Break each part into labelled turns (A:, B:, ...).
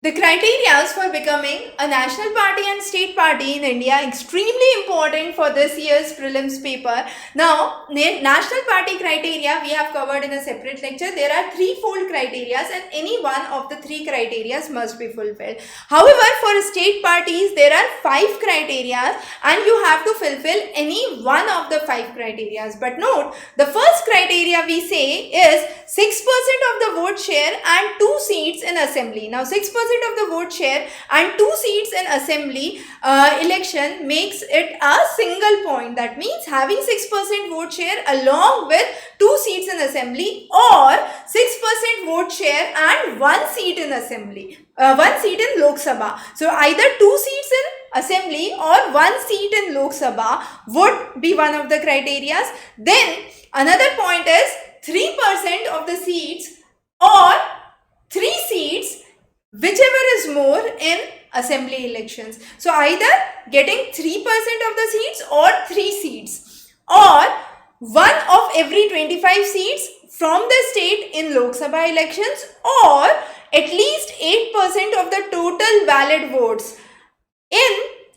A: The criteria for becoming a national party and state party in India extremely important for this year's prelims paper. Now, national party criteria we have covered in a separate lecture. There are threefold criteria and any one of the three criteria must be fulfilled. However, for state parties there are 5 criteria and you have to fulfill any one of the 5 criteria. But note, the first criteria we say is 6% of the vote share and 2 seats in assembly. Now 6% of the vote share and 2 seats in assembly election makes it a single point. That means having 6% vote share along with 2 seats in assembly or 6% vote share and 1 seat in assembly. 1 seat in Lok Sabha. So either 2 seats in assembly or 1 seat in Lok Sabha would be one of the criteria. Then another point is 3% of the seats or 3 seats, whichever is more in assembly elections. So either getting 3% of the seats or 3 seats or 1 of every 25 seats from the state in Lok Sabha elections or at least 8% of the total valid votes in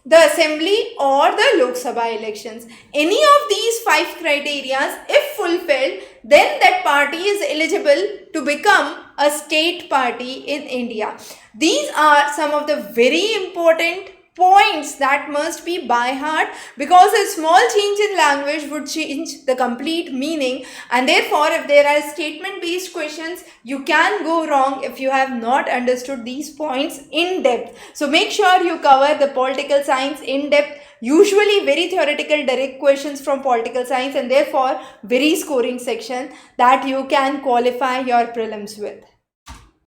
A: the assembly or the Lok Sabha elections. Any of these 5 criteria, if fulfilled, then that party is eligible to become a state party in India. These are some of the very important points that must be by heart, because a small change in language would change the complete meaning, and therefore if there are statement based questions, you can go wrong if you have not understood these points in depth. So make sure you cover the political science in depth, usually very theoretical direct questions from political science, and therefore very scoring section that you can qualify your prelims with.